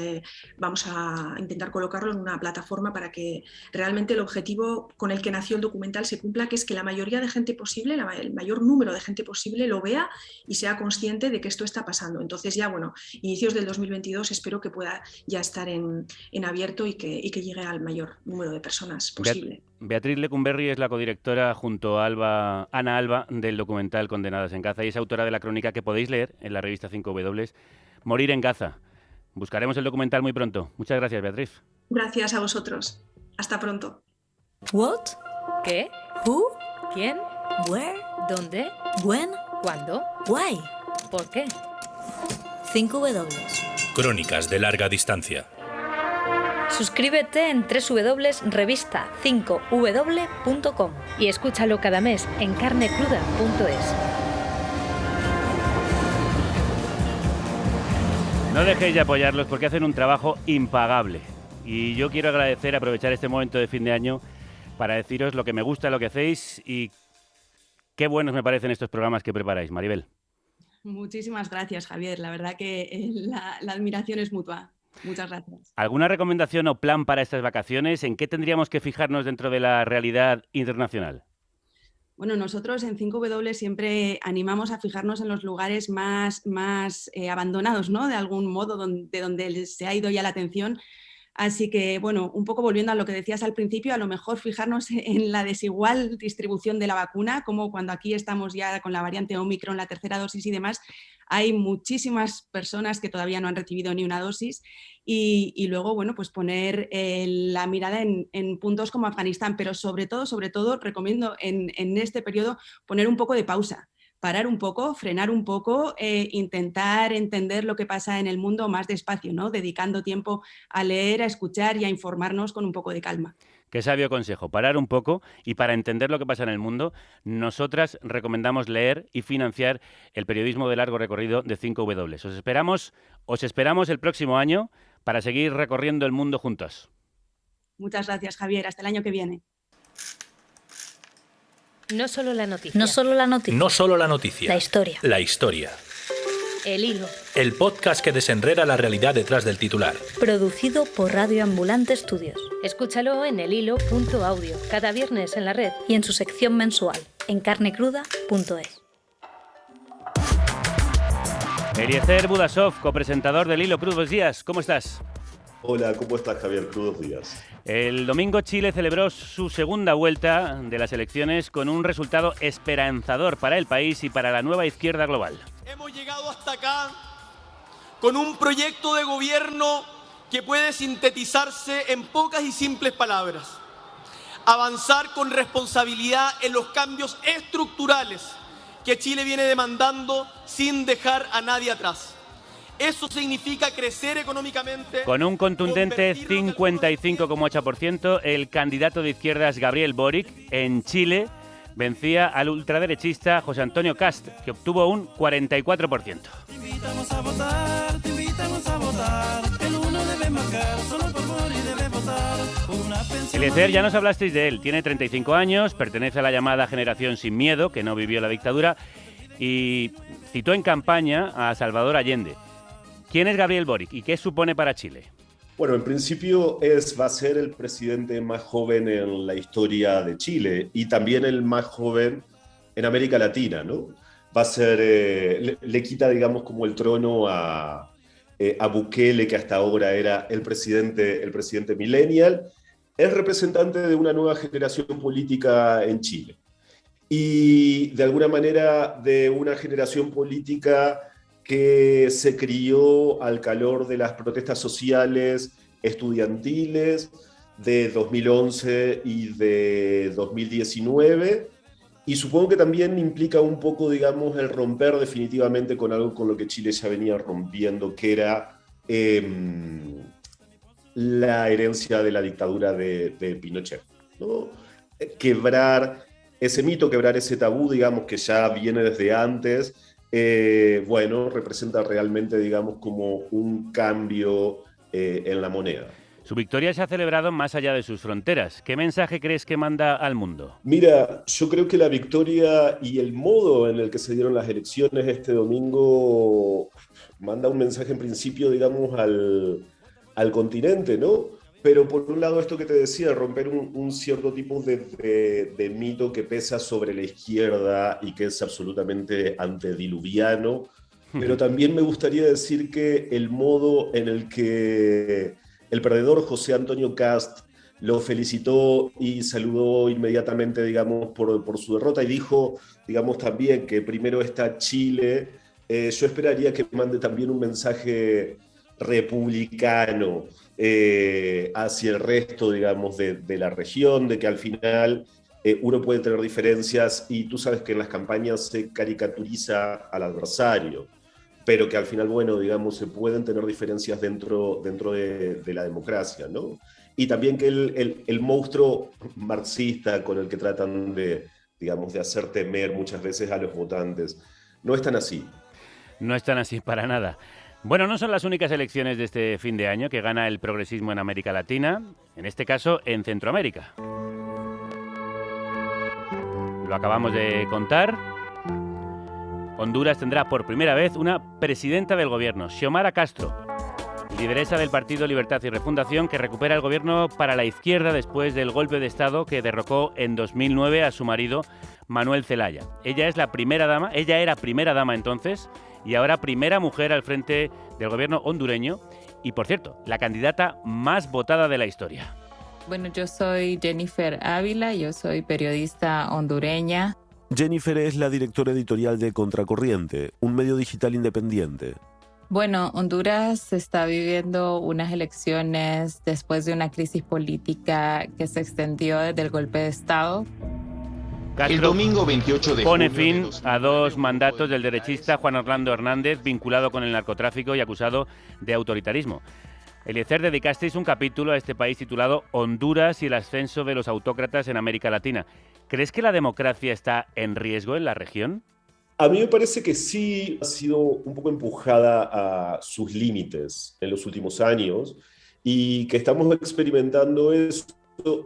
[SPEAKER 8] vamos a intentar colocarlo en una plataforma para que realmente el objetivo con el que nació el documental se cumpla, que es que la mayoría de gente posible, el mayor número de gente posible lo vea y sea consciente de que esto está pasando. Entonces ya, bueno, inicios del 2022 espero que pueda ya estar en abierto y que llegue al mayor número de personas posible.
[SPEAKER 3] Beatriz Lecumberri es la codirectora junto a Ana Alba del documental Condenadas en Gaza y es autora de la crónica que podéis leer en la revista 5W, Morir en Gaza. Buscaremos el documental muy pronto. Muchas gracias, Beatriz.
[SPEAKER 8] Gracias a vosotros. Hasta pronto.
[SPEAKER 1] What?
[SPEAKER 2] ¿Qué?
[SPEAKER 1] Who?
[SPEAKER 2] ¿Quién?
[SPEAKER 1] Where?
[SPEAKER 2] ¿Dónde?
[SPEAKER 1] When?
[SPEAKER 2] ¿Cuándo?
[SPEAKER 1] Why?
[SPEAKER 2] ¿Por qué?
[SPEAKER 1] 5W.
[SPEAKER 9] Crónicas de larga distancia.
[SPEAKER 2] Suscríbete en www.revista5w.com y escúchalo cada mes en carnecruda.es.
[SPEAKER 3] No dejéis de apoyarlos porque hacen un trabajo impagable. Y yo quiero aprovechar este momento de fin de año para deciros lo que me gusta, lo que hacéis y qué buenos me parecen estos programas que preparáis. Maribel.
[SPEAKER 4] Muchísimas gracias, Javier. La verdad que la admiración es mutua. Muchas gracias.
[SPEAKER 3] ¿Alguna recomendación o plan para estas vacaciones? ¿En qué tendríamos que fijarnos dentro de la realidad internacional?
[SPEAKER 4] Bueno, nosotros en 5W siempre animamos a fijarnos en los lugares más abandonados, ¿no? De algún modo, de donde se ha ido ya la atención. Así que, bueno, un poco volviendo a lo que decías al principio, a lo mejor fijarnos en la desigual distribución de la vacuna, como cuando aquí estamos ya con la variante Omicron, la tercera dosis y demás, hay muchísimas personas que todavía no han recibido ni una dosis y luego, bueno, pues poner la mirada en puntos como Afganistán, pero sobre todo recomiendo en este periodo poner un poco de pausa. Parar un poco, frenar un poco, intentar entender lo que pasa en el mundo más despacio, ¿no? Dedicando tiempo a leer, a escuchar y a informarnos con un poco de calma.
[SPEAKER 3] Qué sabio consejo, parar un poco y para entender lo que pasa en el mundo, nosotras recomendamos leer y financiar el periodismo de largo recorrido de 5W. Os esperamos el próximo año para seguir recorriendo el mundo juntos.
[SPEAKER 4] Muchas gracias, Javier. Hasta el año que viene.
[SPEAKER 10] No solo la noticia.
[SPEAKER 1] No solo la noticia.
[SPEAKER 9] No solo la noticia.
[SPEAKER 1] La historia.
[SPEAKER 9] La historia.
[SPEAKER 10] El hilo.
[SPEAKER 9] El podcast que desenreda la realidad detrás del titular.
[SPEAKER 1] Producido por Radio Ambulante Estudios.
[SPEAKER 10] Escúchalo en elhilo.audio, cada viernes en la red.
[SPEAKER 1] Y en su sección mensual, en carnecruda.es.
[SPEAKER 3] Eliezer Budasov, copresentador del Hilo. Buenos días, ¿cómo estás?
[SPEAKER 11] Hola, ¿cómo estás, Javier? Buenos días.
[SPEAKER 3] El domingo Chile celebró su segunda vuelta de las elecciones con un resultado esperanzador para el país y para la nueva izquierda global.
[SPEAKER 12] Hemos llegado hasta acá con un proyecto de gobierno que puede sintetizarse en pocas y simples palabras. Avanzar con responsabilidad en los cambios estructurales que Chile viene demandando sin dejar a nadie atrás. Eso significa crecer económicamente.
[SPEAKER 3] Con un contundente 55,8%, el candidato de izquierdas Gabriel Boric en Chile vencía al ultraderechista José Antonio Kast, que obtuvo un 44%.
[SPEAKER 13] Te invitamos a votar, el uno debe marcar, solo por morir debe votar, por una pensión.
[SPEAKER 3] Eliezer, ya nos hablasteis de él, tiene 35 años, pertenece a la llamada generación sin miedo, que no vivió la dictadura, y citó en campaña a Salvador Allende. ¿Quién es Gabriel Boric y qué supone para Chile?
[SPEAKER 11] Bueno, en principio va a ser el presidente más joven en la historia de Chile y también el más joven en América Latina, ¿no? Va a ser, le quita, digamos, como el trono a Bukele, que hasta ahora era el presidente millennial. Es representante de una nueva generación política en Chile y de alguna manera de una generación política que se crió al calor de las protestas sociales estudiantiles de 2011 y de 2019, y supongo que también implica un poco, digamos, el romper definitivamente con algo con lo que Chile ya venía rompiendo, que era la herencia de la dictadura de Pinochet, ¿no? Quebrar ese mito, quebrar ese tabú, digamos, que ya viene desde antes. Bueno, representa realmente, digamos, como un cambio en la moneda.
[SPEAKER 3] Su victoria se ha celebrado más allá de sus fronteras. ¿Qué mensaje crees que manda al mundo?
[SPEAKER 11] Mira, yo creo que la victoria y el modo en el que se dieron las elecciones este domingo manda un mensaje en principio, digamos, al continente, ¿no? Pero por un lado, esto que te decía, romper un cierto tipo de mito que pesa sobre la izquierda y que es absolutamente antediluviano, pero también me gustaría decir que el modo en el que el perdedor José Antonio Kast lo felicitó y saludó inmediatamente, digamos, por su derrota, y dijo, digamos, también que primero está Chile, yo esperaría que mande también un mensaje republicano hacia el resto, digamos, de la región, de que al final uno puede tener diferencias y tú sabes que en las campañas se caricaturiza al adversario, pero que al final, bueno, digamos, se pueden tener diferencias dentro de la democracia, ¿no? Y también que el monstruo marxista con el que tratan digamos, de hacer temer muchas veces a los votantes, no es tan así.
[SPEAKER 3] No es tan así para nada. Bueno, no son las únicas elecciones de este fin de año que gana el progresismo en América Latina, en este caso en Centroamérica. Lo acabamos de contar. Honduras tendrá por primera vez una presidenta del gobierno, Xiomara Castro, lideresa del Partido Libertad y Refundación, que recupera el gobierno para la izquierda después del golpe de Estado que derrocó en 2009 a su marido, Manuel Zelaya. Ella era primera dama entonces, y ahora primera mujer al frente del gobierno hondureño y, por cierto, la candidata más votada de la historia.
[SPEAKER 14] Bueno, yo soy Jennifer Ávila, yo soy periodista hondureña.
[SPEAKER 15] Jennifer es la directora editorial de Contracorriente, un medio digital independiente.
[SPEAKER 14] Bueno, Honduras está viviendo unas elecciones después de una crisis política que se extendió desde el golpe de Estado.
[SPEAKER 3] Castro el domingo 28 de pone fin a 2 mandatos del derechista Juan Orlando Hernández, vinculado con el narcotráfico y acusado de autoritarismo. Eliezer, dedicasteis un capítulo a este país titulado Honduras y el ascenso de los autócratas en América Latina. ¿Crees que la democracia está en riesgo en la región?
[SPEAKER 11] A mí me parece que sí ha sido un poco empujada a sus límites en los últimos años y que estamos experimentando esto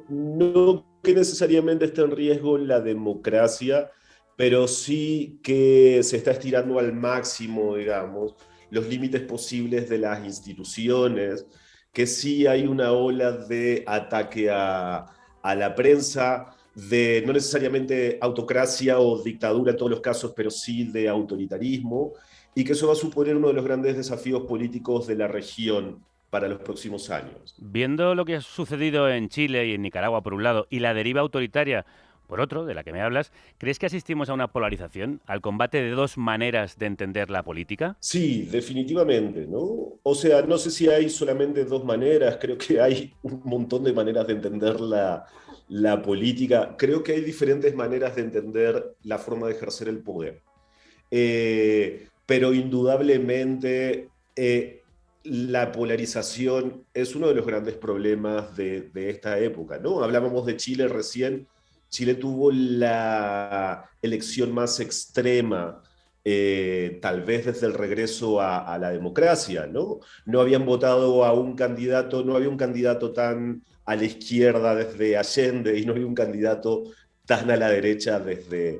[SPEAKER 11] no que necesariamente está en riesgo la democracia, pero sí que se está estirando al máximo, digamos, los límites posibles de las instituciones, que sí hay una ola de ataque a la prensa, de no necesariamente autocracia o dictadura en todos los casos, pero sí de autoritarismo, y que eso va a suponer uno de los grandes desafíos políticos de la región para los próximos años.
[SPEAKER 3] Viendo lo que ha sucedido en Chile y en Nicaragua por un lado y la deriva autoritaria por otro, de la que me hablas, ¿crees que asistimos a una polarización, al combate de dos maneras de entender la política?
[SPEAKER 11] Sí, definitivamente, ¿no? O sea, no sé si hay solamente dos maneras, creo que hay un montón de maneras de entender la política. Creo que hay diferentes maneras de entender la forma de ejercer el poder. Pero indudablemente la polarización es uno de los grandes problemas de esta época, ¿no? Hablábamos de Chile recién. Chile tuvo la elección más extrema, tal vez desde el regreso a la democracia, ¿no? No habían votado a un candidato, no había un candidato tan a la izquierda desde Allende y no había un candidato tan a la derecha desde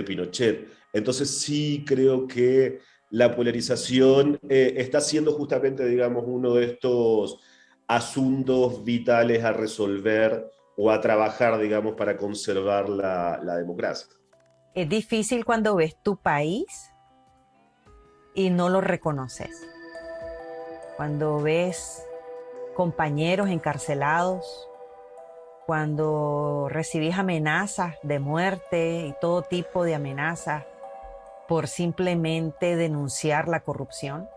[SPEAKER 11] Pinochet. Entonces sí creo que la polarización está siendo justamente, digamos, uno de estos asuntos vitales a resolver o a trabajar, digamos, para conservar la democracia.
[SPEAKER 16] Es difícil cuando ves tu país y no lo reconoces. Cuando ves compañeros encarcelados, cuando recibís amenazas de muerte y todo tipo de amenazas por simplemente denunciar la corrupción,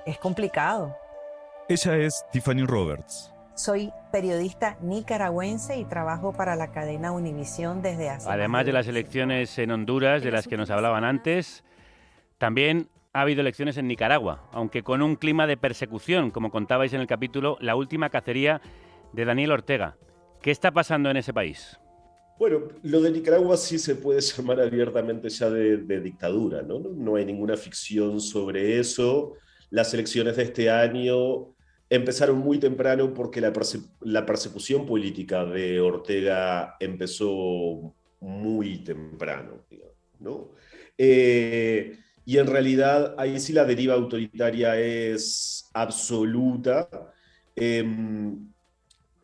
[SPEAKER 16] es complicado.
[SPEAKER 17] Ella es Tiffany Roberts.
[SPEAKER 16] Soy periodista nicaragüense y trabajo para la cadena Univisión desde hace...
[SPEAKER 3] Además de las elecciones en Honduras, de las que nos hablaban antes, también ha habido elecciones en Nicaragua, aunque con un clima de persecución, como contabais en el capítulo, la última cacería de Daniel Ortega. ¿Qué está pasando en ese país?
[SPEAKER 11] Bueno, lo de Nicaragua sí se puede llamar abiertamente ya de dictadura, ¿no? No hay ninguna ficción sobre eso. Las elecciones de este año empezaron muy temprano porque la persecución política de Ortega empezó muy temprano, digamos, ¿no? Y en realidad ahí sí la deriva autoritaria es absoluta.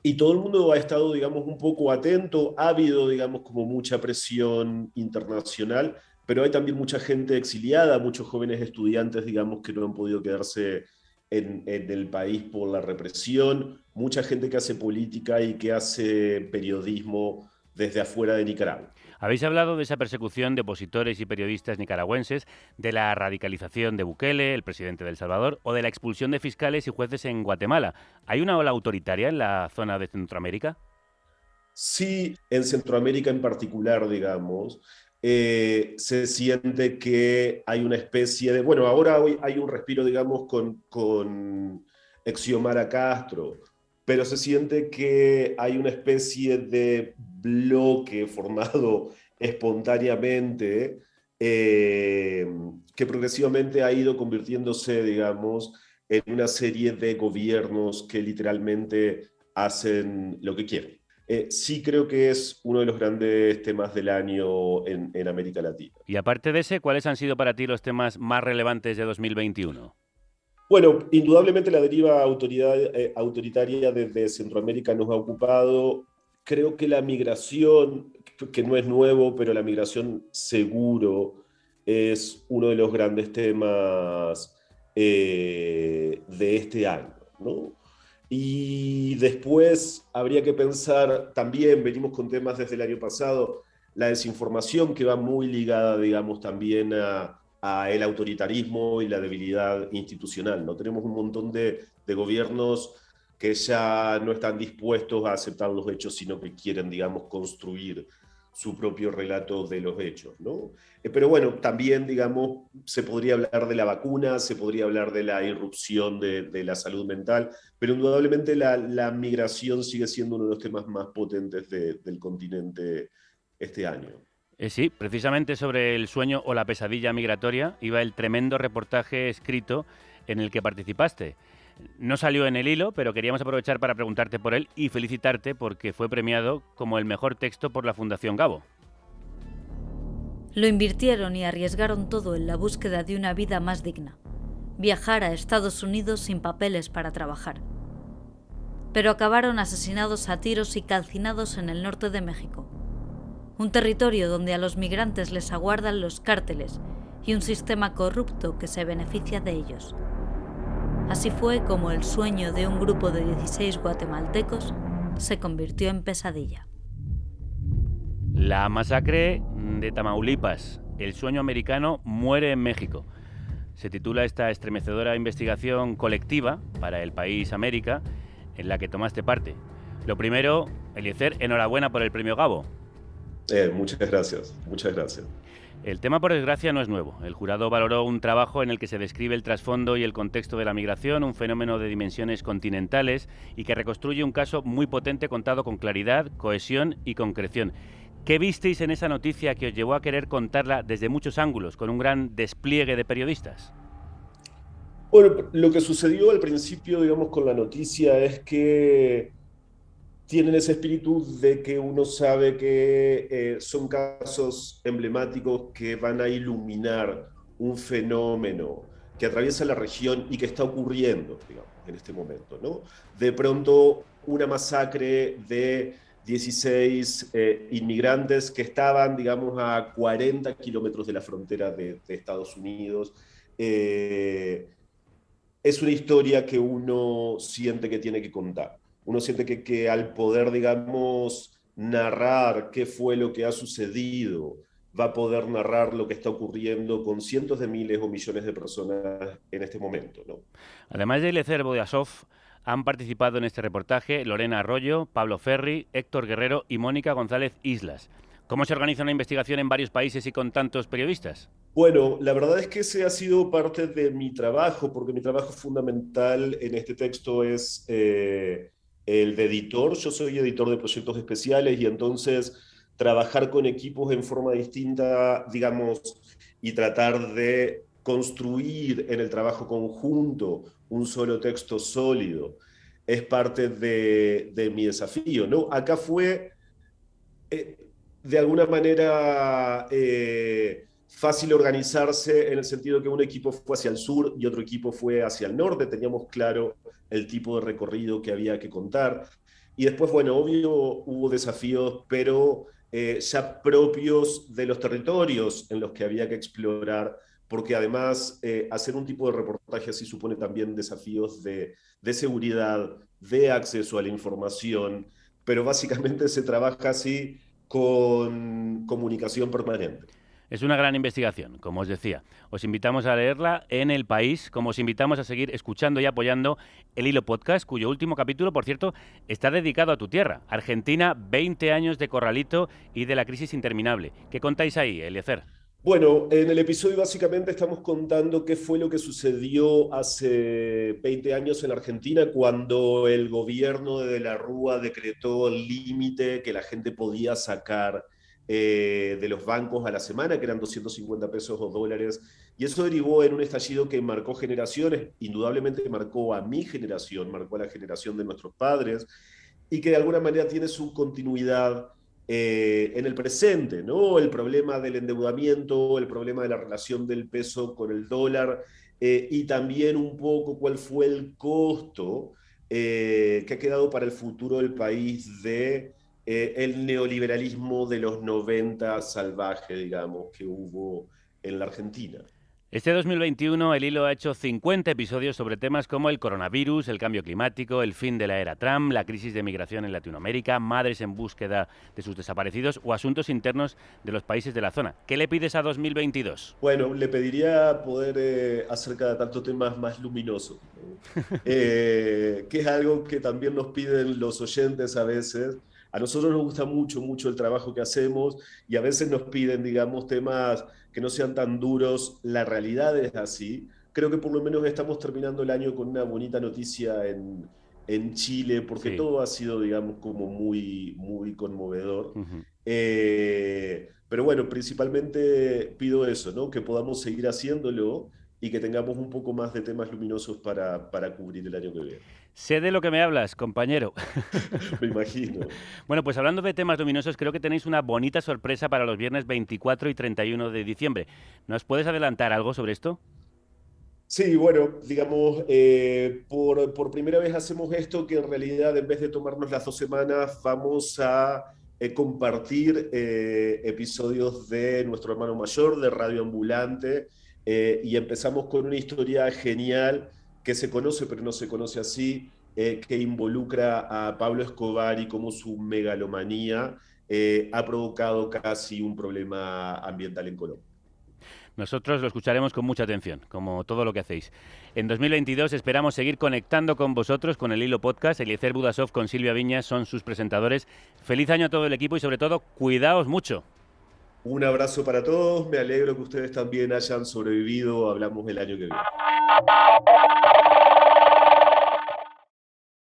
[SPEAKER 11] Y todo el mundo ha estado, digamos, un poco atento. Ha habido, digamos, como mucha presión internacional, pero hay también mucha gente exiliada, muchos jóvenes estudiantes, digamos, que no han podido quedarse en el país por la represión, mucha gente que hace política y que hace periodismo desde afuera de Nicaragua.
[SPEAKER 3] Habéis hablado de esa persecución de opositores y periodistas nicaragüenses, de la radicalización de Bukele, el presidente de El Salvador, o de la expulsión de fiscales y jueces en Guatemala. ¿Hay una ola autoritaria en la zona de Centroamérica?
[SPEAKER 11] Sí, en Centroamérica en particular, digamos, se siente que hay una especie de... Bueno, ahora hoy hay un respiro, digamos, con Xiomara Castro, pero se siente que hay una especie de bloque formado espontáneamente que progresivamente ha ido convirtiéndose, digamos, en una serie de gobiernos que literalmente hacen lo que quieren. Sí creo que es uno de los grandes temas del año en América Latina.
[SPEAKER 3] Y aparte de ese, ¿cuáles han sido para ti los temas más relevantes de 2021?
[SPEAKER 11] Bueno, indudablemente la deriva autoritaria desde Centroamérica nos ha ocupado. Creo que la migración, que no es nuevo, pero la migración seguro es uno de los grandes temas de este año, ¿no? Y después habría que pensar, también venimos con temas desde el año pasado, la desinformación que va muy ligada, digamos, también a el autoritarismo y la debilidad institucional, ¿no? Tenemos un montón de gobiernos que ya no están dispuestos a aceptar los hechos, sino que quieren, digamos, construir su propio relato de los hechos, ¿no? Pero bueno, también, digamos, se podría hablar de la vacuna, se podría hablar de la irrupción de la salud mental, pero indudablemente la migración sigue siendo uno de los temas más potentes del continente este año.
[SPEAKER 3] Sí, precisamente sobre el sueño o la pesadilla migratoria iba el tremendo reportaje escrito en el que participaste. No salió en El Hilo, pero queríamos aprovechar para preguntarte por él y felicitarte porque fue premiado como el mejor texto por la Fundación Gabo.
[SPEAKER 2] Lo invirtieron y arriesgaron todo en la búsqueda de una vida más digna. Viajar a Estados Unidos sin papeles para trabajar. Pero acabaron asesinados a tiros y calcinados en el norte de México. Un territorio donde a los migrantes les aguardan los cárteles y un sistema corrupto que se beneficia de ellos. Así fue como el sueño de un grupo de 16 guatemaltecos se convirtió en pesadilla.
[SPEAKER 3] La masacre de Tamaulipas, el sueño americano muere en México. Se titula esta estremecedora investigación colectiva para El País América, en la que tomaste parte. Lo primero, Eliezer, enhorabuena por el premio Gabo.
[SPEAKER 11] Muchas gracias, muchas gracias.
[SPEAKER 3] El tema, por desgracia, no es nuevo. El jurado valoró un trabajo en el que se describe el trasfondo y el contexto de la migración, un fenómeno de dimensiones continentales y que reconstruye un caso muy potente contado con claridad, cohesión y concreción. ¿Qué visteis en esa noticia que os llevó a querer contarla desde muchos ángulos, con un gran despliegue de periodistas?
[SPEAKER 11] Bueno, lo que sucedió al principio, digamos, con la noticia es que tienen ese espíritu de que uno sabe que son casos emblemáticos que van a iluminar un fenómeno que atraviesa la región y que está ocurriendo, digamos, en este momento, ¿no? De pronto, una masacre de 16 inmigrantes que estaban, digamos, a 40 kilómetros de la frontera de Estados Unidos. Es una historia que uno siente que tiene que contar. Uno siente que al poder, digamos, narrar qué fue lo que ha sucedido, va a poder narrar lo que está ocurriendo con cientos de miles o millones de personas en este momento, ¿no?
[SPEAKER 3] Además de Eliezer Bodiasov, han participado en este reportaje Lorena Arroyo, Pablo Ferri, Héctor Guerrero y Mónica González Islas. ¿Cómo se organiza una investigación en varios países y con tantos periodistas?
[SPEAKER 11] Bueno, la verdad es que ese ha sido parte de mi trabajo, porque mi trabajo fundamental en este texto es el de editor. Yo soy editor de proyectos especiales y entonces trabajar con equipos en forma distinta, digamos, y tratar de construir en el trabajo conjunto un solo texto sólido, es parte de mi desafío, ¿no? Acá fue, de alguna manera, fácil organizarse en el sentido que un equipo fue hacia el sur y otro equipo fue hacia el norte. Teníamos claro el tipo de recorrido que había que contar. Y después, bueno, obvio, hubo desafíos, pero ya propios de los territorios en los que había que explorar, porque además hacer un tipo de reportaje así supone también desafíos de seguridad, de acceso a la información, pero básicamente se trabaja así con comunicación permanente.
[SPEAKER 3] Es una gran investigación, como os decía. Os invitamos a leerla en El País, como os invitamos a seguir escuchando y apoyando El Hilo Podcast, cuyo último capítulo, por cierto, está dedicado a tu tierra, Argentina, 20 años de corralito y de la crisis interminable. ¿Qué contáis ahí, Eliezer?
[SPEAKER 11] Bueno, en el episodio básicamente estamos contando qué fue lo que sucedió hace 20 años en Argentina cuando el gobierno de la Rúa decretó el límite que la gente podía sacar de los bancos a la semana, que eran 250 pesos o dólares, y eso derivó en un estallido que marcó generaciones, indudablemente marcó a mi generación, marcó a la generación de nuestros padres, y que de alguna manera tiene su continuidad en el presente, ¿no? El problema del endeudamiento, el problema de la relación del peso con el dólar, y también un poco cuál fue el costo que ha quedado para el futuro del país de el neoliberalismo de los 90 salvaje, digamos, que hubo en la Argentina.
[SPEAKER 3] Este 2021 El Hilo ha hecho 50 episodios sobre temas como el coronavirus, el cambio climático, el fin de la era Trump, la crisis de migración en Latinoamérica, madres en búsqueda de sus desaparecidos o asuntos internos de los países de la zona. ¿Qué le pides a 2022?
[SPEAKER 11] Bueno, le pediría poder hacer cada tanto temas más luminosos, ¿no? Que es algo que también nos piden los oyentes a veces. A nosotros nos gusta mucho el trabajo que hacemos y a veces nos piden, digamos, temas que no sean tan duros. La realidad es así. Creo que por lo menos estamos terminando el año con una bonita noticia en Chile, porque sí, todo ha sido, digamos, como muy conmovedor. Pero bueno, principalmente pido eso, ¿no? Que podamos seguir haciéndolo y que tengamos un poco más de temas luminosos para cubrir el año que viene.
[SPEAKER 3] Sé de lo que me hablas, compañero.
[SPEAKER 11] Me imagino.
[SPEAKER 3] Bueno, pues hablando de temas luminosos, creo que tenéis una bonita sorpresa para los viernes 24 y 31 de diciembre. ¿Nos puedes adelantar algo sobre esto?
[SPEAKER 11] Sí, bueno, digamos, por primera vez hacemos esto, que en realidad en vez de tomarnos las 2 semanas vamos a compartir episodios de Nuestro Hermano Mayor, de Radio Ambulante, y empezamos con una historia genial que se conoce pero no se conoce así, que involucra a Pablo Escobar y cómo su megalomanía ha provocado casi un problema ambiental en Colombia.
[SPEAKER 3] Nosotros lo escucharemos con mucha atención, como todo lo que hacéis. En 2022 esperamos seguir conectando con vosotros, con el Hilo Podcast. Eliezer Budasov con Silvia Viñas son sus presentadores. Feliz año a todo el equipo y sobre todo, cuidaos mucho.
[SPEAKER 11] Un abrazo para todos, me alegro que ustedes también hayan sobrevivido. Hablamos el año que viene.